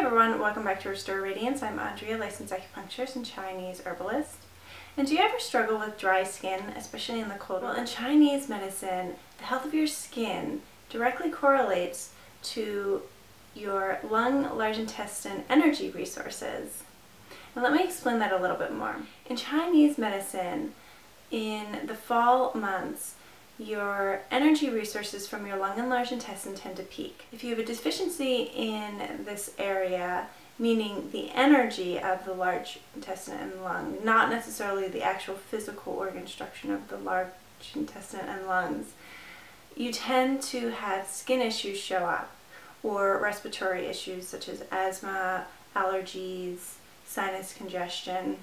everyone, welcome back to Restore Radiance. I'm Andrea, licensed acupuncturist and Chinese herbalist. And do you ever struggle with dry skin, especially in the cold? Well, in Chinese medicine, the health of your skin directly correlates to your lung, large intestine energy resources. Now let me explain that a little bit more. In Chinese medicine, in the fall months, your energy resources from your lung and large intestine tend to peak. If you have a deficiency in this area, meaning the energy of the large intestine and lung, not necessarily the actual physical organ structure of the large intestine and lungs, you tend to have skin issues show up, or respiratory issues such as asthma, allergies, sinus congestion.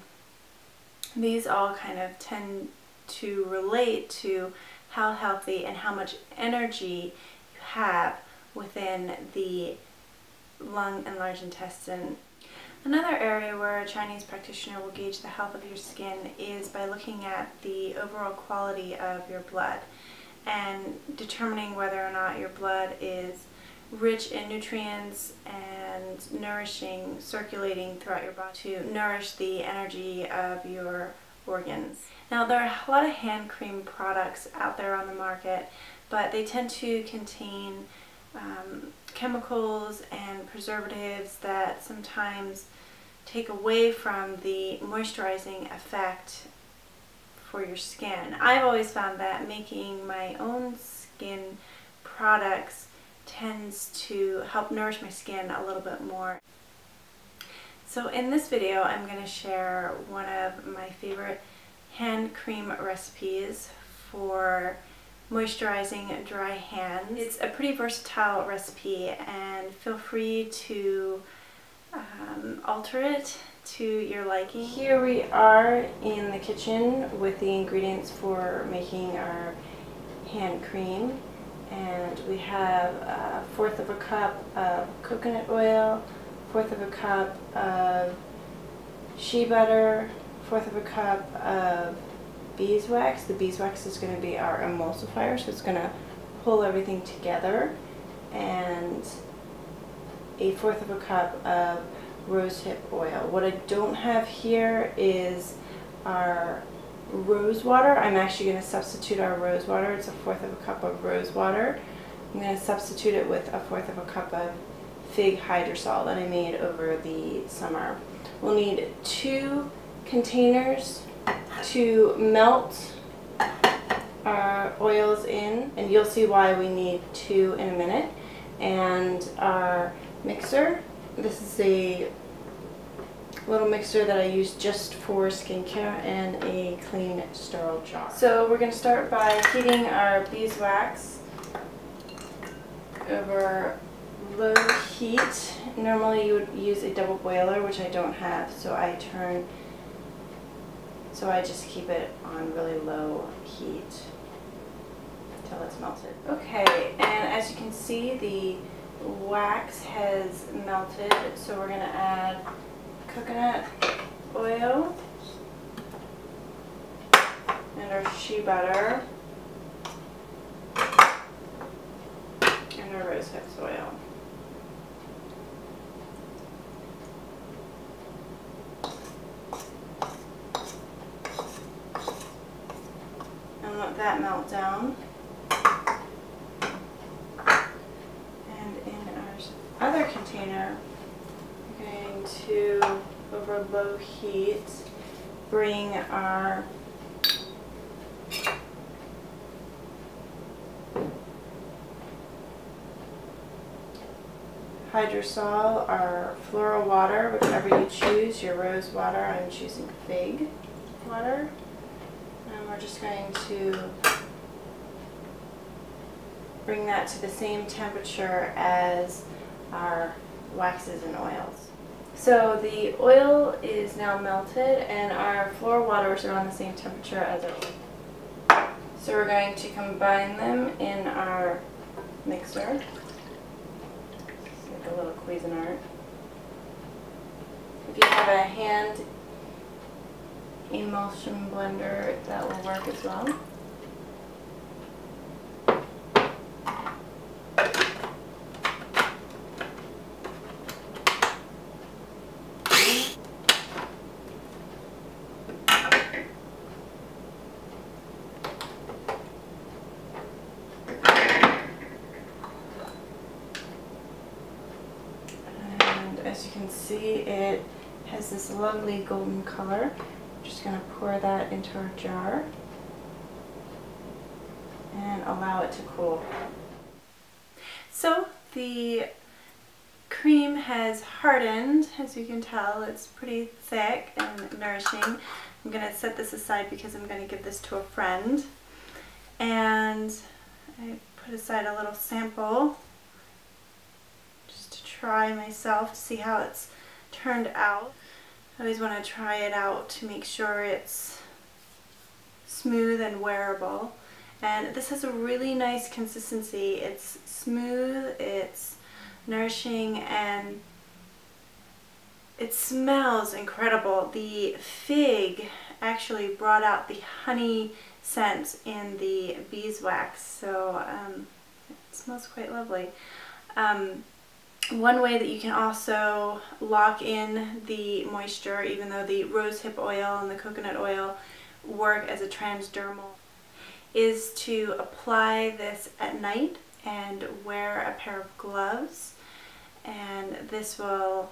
These all kind of tend to relate to how healthy and how much energy you have within the lung and large intestine. Another area where a Chinese practitioner will gauge the health of your skin is by looking at the overall quality of your blood and determining whether or not your blood is rich in nutrients and nourishing, circulating throughout your body to nourish the energy of your organs. Now, there are a lot of hand cream products out there on the market, but they tend to contain chemicals and preservatives that sometimes take away from the moisturizing effect for your skin. I've always found that making my own skin products tends to help nourish my skin a little bit more. So in this video, I'm going to share one of my favorite hand cream recipes for moisturizing dry hands. It's a pretty versatile recipe, and feel free to alter it to your liking. Here we are in the kitchen with the ingredients for making our hand cream, and we have 1/4 of a cup of coconut oil, 1/4 of a cup of shea butter, 1/4 of a cup of beeswax. The beeswax is going to be our emulsifier, so it's going to pull everything together, and 1/4 of a cup of rosehip oil. What I don't have here is our rose water. I'm actually going to substitute our rose water. It's 1/4 of a cup of rose water. I'm going to substitute it with 1/4 of a cup of fig hydrosol that I made over the summer. We'll need 2 containers to melt our oils in, and you'll see why we need 2 in a minute. And our mixer, this is a little mixer that I use just for skincare, and a clean sterile jar. So we're going to start by heating our beeswax over low heat. Normally you would use a double boiler, which I don't have, so I just keep it on really low heat until it's melted. Okay, and as you can see, the wax has melted, so we're going to add coconut oil and our shea butter and our rosehip oil. And let that melt down. And in our other container, we're going to, over low heat, bring our hydrosol, our floral water, whichever you choose, your rose water. I'm choosing fig water. And we're just going to bring that to the same temperature as our waxes and oils. So the oil is now melted, and our floral waters are on the same temperature as our oil. So we're going to combine them in our mixer. Like a little Cuisinart. If you have a hand emulsion blender, that will work as well. as you can see, it has this lovely golden color. I'm just going to pour that into our jar and allow it to cool. So the cream has hardened. As you can tell, it's pretty thick and nourishing. I'm going to set this aside because I'm going to give this to a friend. And I put aside a little sample just to try myself to see how it's turned out. I always want to try it out to make sure it's smooth and wearable. And this has a really nice consistency. It's smooth, it's nourishing, and it smells incredible. The fig actually brought out the honey scent in the beeswax, so it smells quite lovely. One way that you can also lock in the moisture, even though the rosehip oil and the coconut oil work as a transdermal, is to apply this at night and wear a pair of gloves, and this will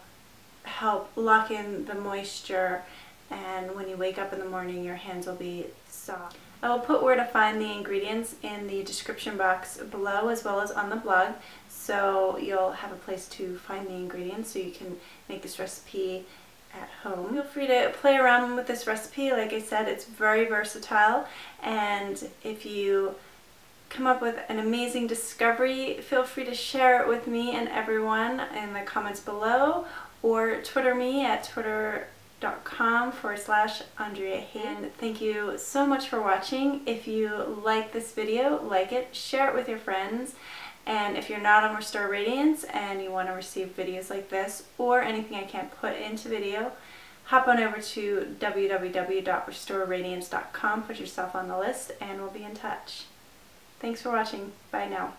help lock in the moisture, and when you wake up in the morning your hands will be soft. I will put where to find the ingredients in the description box below, as well as on the blog, so you'll have a place to find the ingredients so you can make this recipe at home. Feel free to play around with this recipe. Like I said, it's very versatile, and if you come up with an amazing discovery, feel free to share it with me and everyone in the comments below, or Twitter me at twitter.com/Andrea Hake. And thank you so much for watching. If you like this video, like it, share it with your friends. And if you're not on Restore Radiance and you want to receive videos like this or anything I can't put into video, hop on over to www.restoreradiance.com, put yourself on the list, and we'll be in touch. Thanks for watching. Bye now.